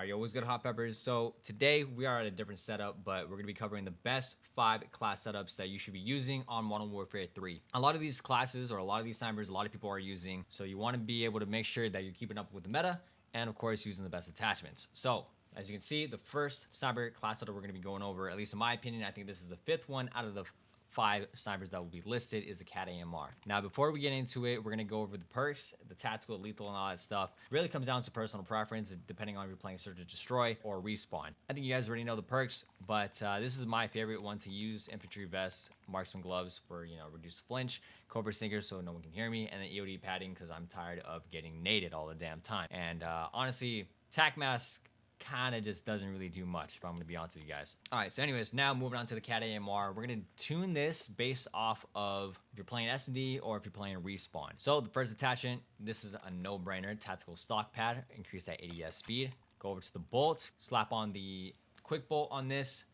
Alright, yo, what's good, Hot Peppers? So today we are at a different setup, but we're going to be covering the best 5 class setups that you should be using on Modern Warfare 3. A lot of these classes or a lot of these snipers, a lot of people are using, so you want to be able to make sure that you're keeping up with the meta and of course using the best attachments. So as you can see, the first sniper class setup we're going to be going over, at least in my opinion, I think this is the 5th one out of the 5 snipers that will be listed, is the Katt AMR. Now, before we get into it, we're going to go over the perks, the tactical, lethal, and all that stuff. It really comes down to personal preference, depending on if you're playing Search and Destroy or Respawn. I think you guys already know the perks, but this is my favorite one to use. Infantry vest, marksman gloves for, reduced flinch, covert sneakers so no one can hear me, and then EOD padding because I'm tired of getting naded all the damn time. And honestly, tac mask kind of just doesn't really do much, if I'm going to be honest with you guys. All right, so anyways, now moving on to the Katt AMR, we're going to tune this based off of if you're playing S&D or if you're playing Respawn. So the first attachment, this is a no-brainer, tactical stock pad, increase that ADS speed. Go over to the bolt, slap on the quick bolt on this.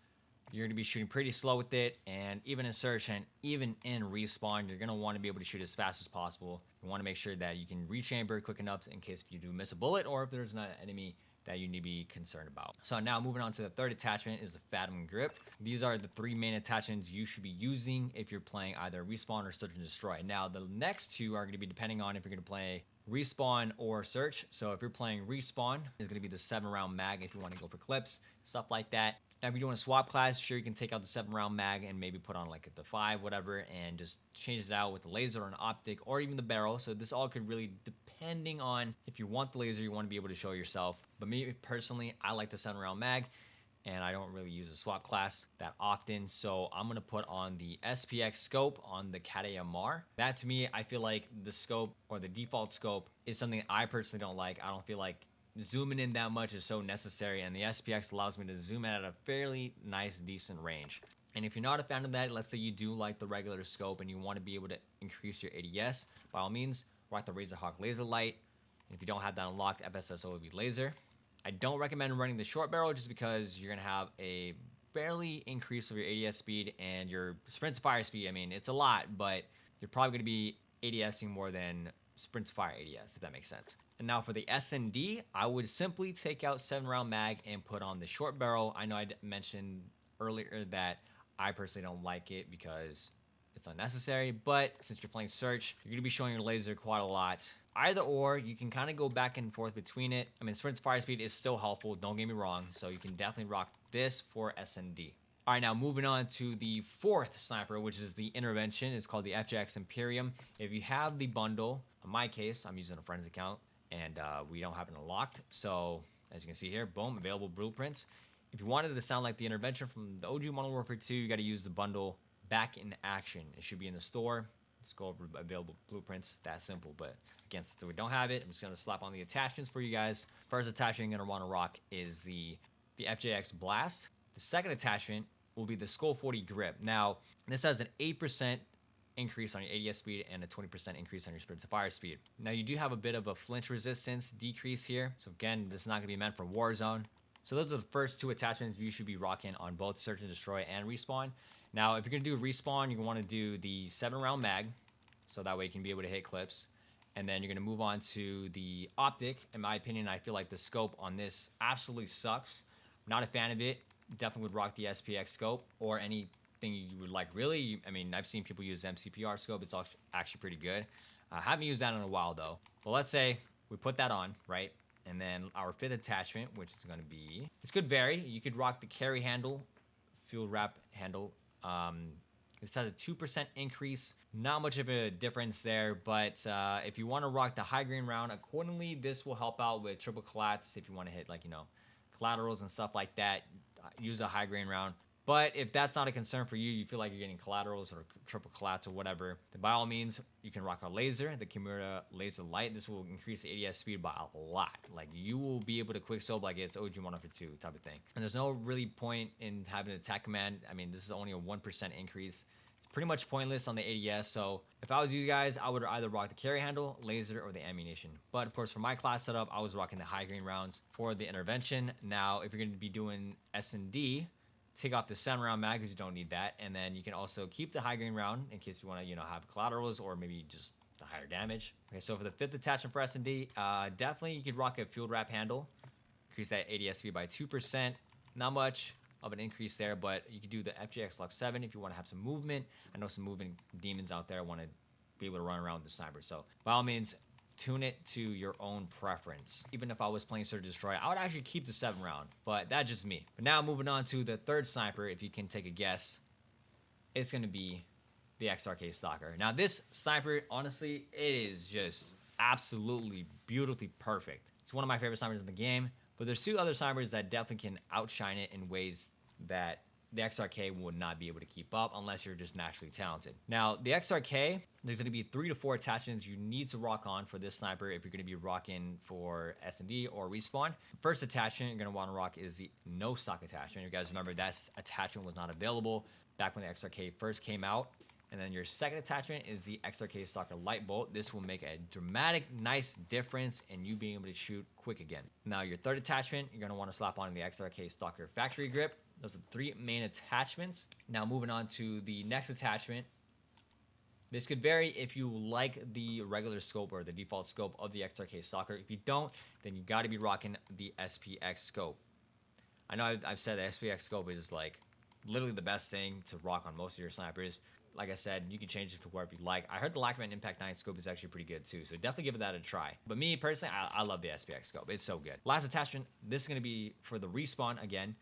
You're going to be shooting pretty slow with it, and even in search and even in Respawn, you're going to want to be able to shoot as fast as possible. You want to make sure that you can rechamber quick enough in case if you do miss a bullet or if there's not an enemy that you need to be concerned about. So now moving on to the third attachment is the Phantom Grip. These are the 3 main attachments you should be using if you're playing either Respawn or Search and Destroy. Now the next 2 are going to be depending on if you're going to play Respawn or Search. So if you're playing Respawn, it's going to be the 7-round mag if you want to go for clips, stuff like that. Now if you're doing a swap class, sure, you can take out the 7-round mag and maybe put on like the 5, whatever, and just change it out with the laser or an optic or even the barrel. So this all could really, depending on if you want the laser, you want to be able to show yourself. But me personally, I like the 7-round mag, and I don't really use a swap class that often, so I'm gonna put on the SPX scope on the Katt AMR. That to me, I feel like the scope or the default scope is something I personally don't like. I don't feel like zooming in that much is so necessary, and the SPX allows me to zoom in at a fairly nice, decent range. And if you're not a fan of that, let's say you do like the regular scope and you want to be able to increase your ADS, by all means, rock the Razorhawk laser light. And if you don't have that unlocked, FSSO would be laser. I don't recommend running the short barrel just because you're going to have a barely increase of your ADS speed and your sprint to fire speed. I mean, it's a lot, but you're probably going to be ADSing more than sprint to fire ADS, if that makes sense. And now for the S&D, I would simply take out 7-round mag and put on the short barrel. I know I mentioned earlier that I personally don't like it because it's unnecessary, but since you're playing Search, you're going to be showing your laser quite a lot. Either or, you can kind of go back and forth between it. I mean, sprint to fire speed is still helpful, don't get me wrong, so you can definitely rock this for S&D. All right, now moving on to the 4th sniper, which is the intervention. It's called the FJX Imperium. If you have the bundle, in my case, I'm using a friend's account, and we don't have it unlocked. So as you can see here, boom, available blueprints. If you wanted it to sound like the intervention from the OG Modern Warfare 2, you got to use the bundle Back in Action. It should be in the store. Let's go over available blueprints. That simple, but again, since we don't have it, I'm just going to slap on the attachments for you guys. First attachment you're going to want to rock is the FJX Blast. The second attachment will be the Skull 40 Grip. Now, this has an 8% increase on your ADS speed and a 20% increase on your sprint to fire speed. Now, you do have a bit of a flinch resistance decrease here. So again, this is not going to be meant for Warzone. So those are the first 2 attachments you should be rocking on both Search and Destroy and Respawn. Now, if you're going to do Respawn, you want to do the 7-round mag, so that way you can be able to hit clips. And then you're going to move on to the optic. In my opinion, I feel like the scope on this absolutely sucks. Not a fan of it. Definitely would rock the SPX scope or anything you would like, really. I mean, I've seen people use MCPR scope. It's actually pretty good. I haven't used that in a while, though. But let's say we put that on, right? And then our 5th attachment, which is going to be... This could vary. You could rock the carry handle, fuel wrap handle. This has a 2% increase. Not much of a difference there, but if you want to rock the high green round accordingly, this will help out with triple collats. If you want to hit, like, collaterals and stuff like that, use a high green round. But if that's not a concern for you, you feel like you're getting collaterals or triple collats or whatever, then by all means, you can rock a laser, the Kimura Laser Light. This will increase the ADS speed by a lot. Like, you will be able to quick soap like it's OG 102 type of thing. And there's no really point in having an attack command. I mean, this is only a 1% increase. It's pretty much pointless on the ADS. So if I was you guys, I would either rock the carry handle, laser, or the ammunition. But of course, for my class setup, I was rocking the high green rounds for the intervention. Now, if you're going to be doing S&D, take off the 7-round mag because you don't need that, and then you can also keep the high green round in case you want to, have collaterals or maybe just the higher damage. Okay, so for the 5th attachment for S&D, definitely you could rock a field wrap handle. increase that ADS speed by 2%. Not much of an increase there, but you can do the FJX Lux 7 if you want to have some movement. I know some moving demons out there want to be able to run around with the sniper. So by all means, tune it to your own preference. Even if I was playing Search and Destroy, I would actually keep the 7 round, but that's just me. But now moving on to the third sniper, if you can take a guess, it's going to be the XRK Stalker. Now this sniper, honestly, it is just absolutely beautifully perfect. It's one of my favorite snipers in the game, but there's 2 other snipers that definitely can outshine it in ways that the XRK would not be able to keep up unless you're just naturally talented. Now, the XRK, there's going to be 3 to 4 attachments you need to rock on for this sniper if you're going to be rocking for S&D or respawn. First attachment you're going to want to rock is the no stock attachment. You guys remember that attachment was not available back when the XRK first came out. And then your second attachment is the XRK Stalker Light Bolt. This will make a dramatic, nice difference in you being able to shoot quick again. Now, your third attachment, you're going to want to slap on the XRK Stalker Factory Grip. Those are the 3 main attachments. Now, moving on to the next attachment. This could vary if you like the regular scope or the default scope of the XRK Stalker. If you don't, then you got to be rocking the SPX scope. I know I've said the SPX scope is like literally the best thing to rock on most of your snipers. Like I said, you can change it to wherever you like. I heard the Lackman Impact 9 scope is actually pretty good too, so definitely give that a try. But me personally, I love the SPX scope. It's so good. Last attachment, this is going to be for the respawn again.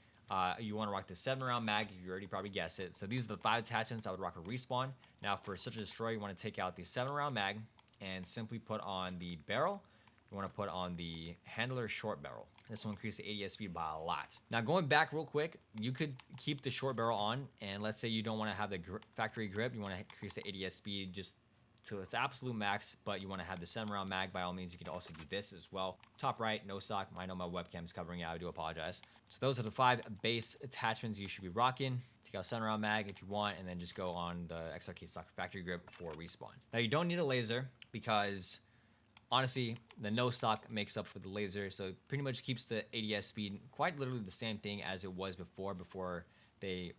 You want to rock the 7-round mag. You already probably guessed it. So these are the 5 attachments I would rock a respawn. Now for Search and Destroy, you want to take out the 7-round mag and simply put on the barrel. You want to put on the handler short barrel. This will increase the ADS speed by a lot. Now going back real quick, you could keep the short barrel on, and let's say you don't want to have the factory grip, you want to increase the ADS speed just to its absolute max, but you want to have the 7-round mag. By all means, you can also do this as well. Top right, no stock. I know my webcam is covering it. I do apologize. So those are the 5 base attachments you should be rocking. Take out 7-round mag if you want, and then just go on the XRK Stalker Factory Grip for respawn. Now you don't need a laser because honestly, the no stock makes up for the laser, so it pretty much keeps the ADS speed quite literally the same thing as it was before they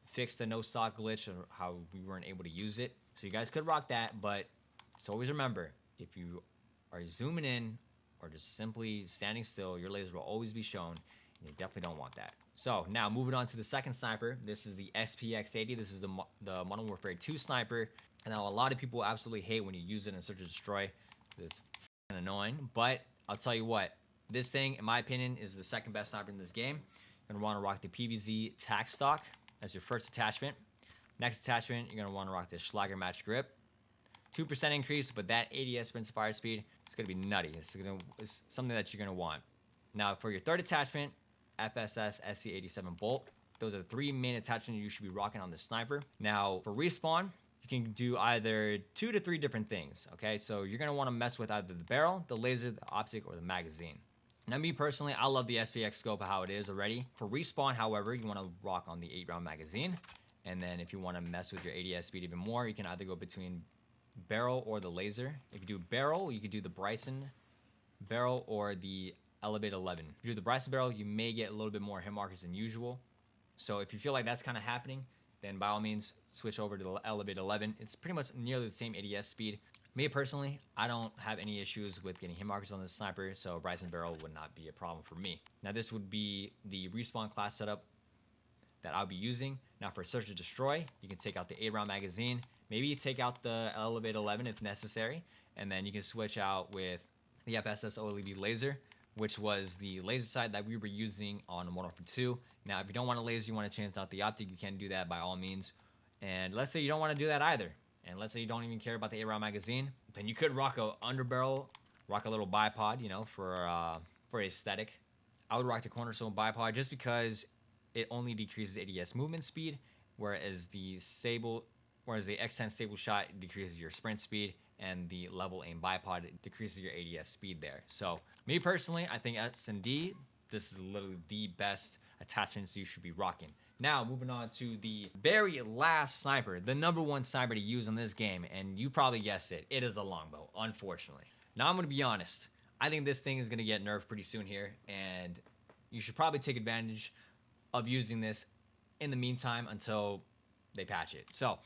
fixed the no stock glitch or how we weren't able to use it. So you guys could rock that, but just always remember, if you are zooming in or just simply standing still, your laser will always be shown, and you definitely don't want that. So now moving on to the second sniper, this is the SPX80. This is the Modern Warfare 2 sniper. And now a lot of people absolutely hate when you use it in Search and Destroy. It's f***ing annoying, but I'll tell you what, this thing, in my opinion, is the second best sniper in this game. You're gonna want to rock the PVZ tac stock as your first attachment. Next attachment, you're gonna want to rock the Schlager Match Grip. 2% increase, but that ADS sprint fire speed, it's gonna be nutty. It's something that you're gonna want. Now for your third attachment, FSS SC87 Bolt. Those are the 3 main attachments you should be rocking on the sniper. Now for respawn, you can do either 2 to 3 different things, okay? So you're gonna wanna mess with either the barrel, the laser, the optic, or the magazine. Now me personally, I love the SPX scope how it is already. For respawn, however, you wanna rock on the 8-round magazine. And then if you wanna mess with your ADS speed even more, you can either go between barrel or the laser. If you do barrel, you could do the Bryson barrel or the Elevate 11. If you do the Bryson barrel, you may get a little bit more hit markers than usual. So if you feel like that's kind of happening, then by all means, switch over to the Elevate 11. It's pretty much nearly the same ADS speed. Me personally, I don't have any issues with getting hit markers on this sniper, so Bryson barrel would not be a problem for me. Now this would be the respawn class setup that I'll be using. Now for Search and Destroy, you can take out the 8-round magazine, maybe take out the Elevate 11 if necessary, and then you can switch out with the FSS OLED laser, which was the laser sight that we were using on Modern Warfare 2. Now, if you don't want a laser, you want to change out the optic, you can do that by all means. And let's say you don't want to do that either. And let's say you don't even care about the 8-round magazine, then you could rock a underbarrel, rock a little bipod, you know, for aesthetic. I would rock the cornerstone bipod just because it only decreases ADS movement speed, whereas the X10 stable shot decreases your sprint speed, and the level aim bipod decreases your ADS speed there. So me personally, I think S&D, this is literally the best attachments you should be rocking. Now moving on to the very last sniper, the #1 sniper to use in this game, and you probably guessed it, it is the Longbow, unfortunately. Now I'm gonna be honest, I think this thing is gonna get nerfed pretty soon here, and you should probably take advantage of using this in the meantime until they patch it. So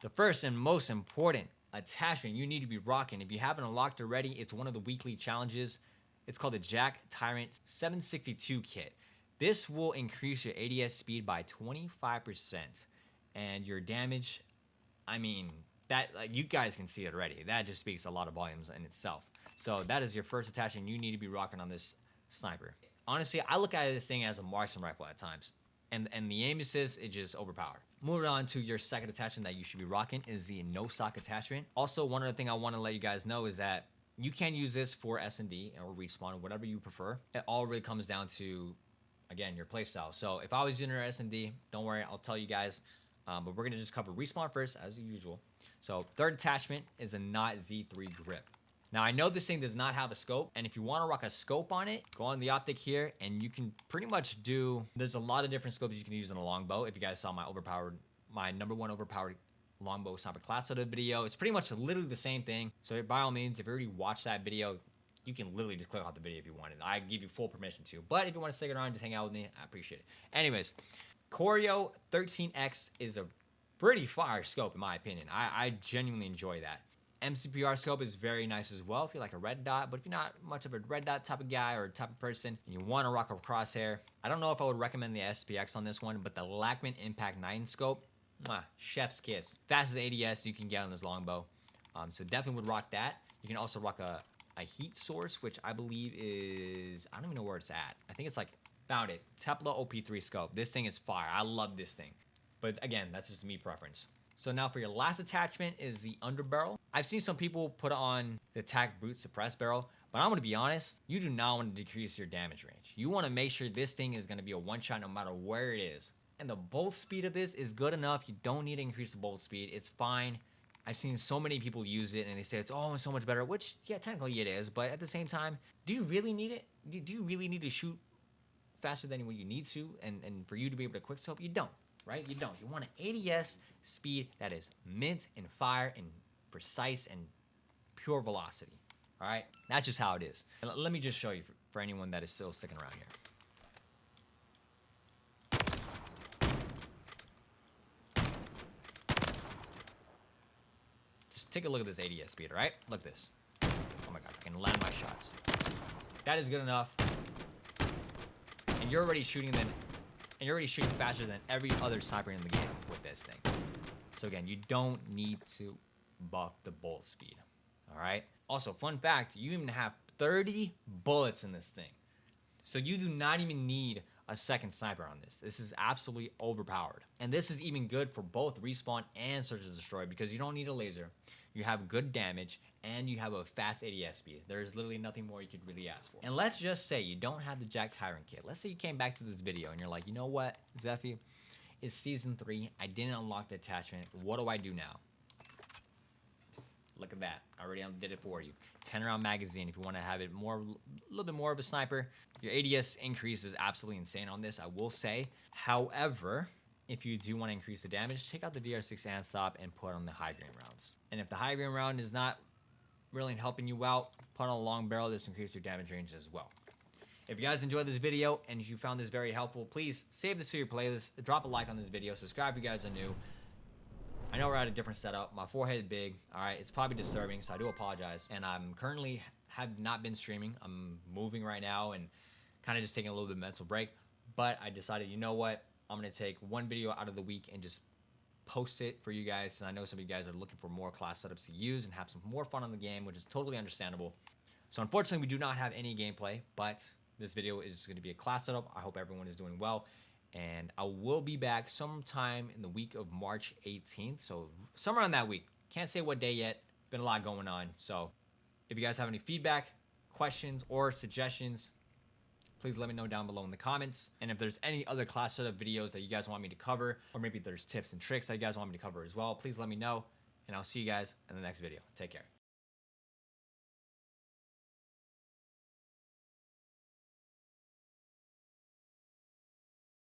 the first and most important attachment you need to be rocking, if you haven't unlocked already, it's one of the weekly challenges. It's called the Jack Tyrant 762 kit. This will increase your ADS speed by 25% and your damage. I mean, that, like, you guys can see it already. That just speaks a lot of volumes in itself. So that is your first attachment you need to be rocking on this sniper. Honestly, I look at this thing as a marksman rifle at times. And the aim assist is just overpowered. Moving on to your second attachment that you should be rocking is the no stock attachment. Also, one other thing I want to let you guys know is that you can use this for S&D or respawn, whatever you prefer. It all really comes down to, again, your playstyle. So if I was using your S&D, don't worry, I'll tell you guys. But we're gonna just cover respawn first, as usual. So third attachment is a Knot Z3 grip. Now, I know this thing does not have a scope, and if you want to rock a scope on it, go on the optic here, and you can pretty much do, there's a lot of different scopes you can use in a longbow. If you guys saw my #1 overpowered longbow sniper class of the video, it's pretty much literally the same thing. So by all means, if you already watched that video, you can literally just click off the video if you wanted. I give you full permission to, but if you want to stick around and just hang out with me, I appreciate it. Anyways, Choreo 13X is a pretty fire scope in my opinion. I genuinely enjoy that. MCPR scope is very nice as well if you're like a red dot, but if you're not much of a red dot type of guy or type of person and you want to rock a crosshair, I don't know if I would recommend the SPX on this one, but the Lackman Impact 9 scope, chef's kiss. Fastest ADS you can get on this longbow. So definitely would rock that. You can also rock a heat source, which I believe is, I don't even know where it's at. I think it's like, found it, Tepla OP3 scope. This thing is fire. I love this thing. But again, that's just me preference. So now for your last attachment is the underbarrel. I've seen some people put on the attack brute suppress barrel, but I'm gonna be honest, you do not want to decrease your damage range. You want to make sure this thing is gonna be a one shot no matter where it is. And the bolt speed of this is good enough. You don't need to increase the bolt speed. It's fine. I've seen so many people use it and they say it's so much better, which yeah, technically it is, but at the same time, do you really need it? Do you really need to shoot faster than what you need to and for you to be able to quick scope? You don't. Right? You don't. You want an ADS speed that is mint and fire and precise and pure velocity. All right? That's just how it is. And let me just show you for anyone that is still sticking around here. Just take a look at this ADS speed, all right? Look at this. Oh my God, I can land my shots. That is good enough. And you're already shooting faster than every other sniper in the game with this thing. So again, you don't need to buff the bolt speed. All right. Also, fun fact, you even have 30 bullets in this thing. So you do not even need a second sniper on this. This is absolutely overpowered. And this is even good for both respawn and search and destroy because you don't need a laser. You have good damage and you have a fast ADS speed. There's literally nothing more you could really ask for. And let's just say you don't have the Jack Tyrant kit. Let's say you came back to this video and you're like, you know what, Zephy, it's season 3. I didn't unlock the attachment. What do I do now? Look at that. I already did it for you. 10 round magazine if you want to have it a little bit more of a sniper. Your ADS increase is absolutely insane on this, I will say. However, if you do want to increase the damage, take out the DR6 hand stop and put on the high grain rounds. And if the high grain round is not really helping you out, put on a long barrel. This increases your damage range as well. If you guys enjoyed this video and if you found this very helpful, please save this to your playlist. Drop a like on this video. Subscribe if you guys are new. I know we're at a different setup. My forehead is big. All right, it's probably disturbing, so I do apologize. And I'm currently have not been streaming. I'm moving right now and kind of just taking a little bit of mental break. But I decided, you know what? I'm gonna take one video out of the week and just post it for you guys. And I know some of you guys are looking for more class setups to use and have some more fun on the game, which is totally understandable. So unfortunately, we do not have any gameplay, but this video is going to be a class setup. I hope everyone is doing well. And I will be back sometime in the week of March 18th. So somewhere on that week. Can't say what day yet. Been a lot going on. So if you guys have any feedback, questions, or suggestions, please let me know down below in the comments. And if there's any other class setup videos that you guys want me to cover, or maybe there's tips and tricks that you guys want me to cover as well, please let me know. And I'll see you guys in the next video. Take care.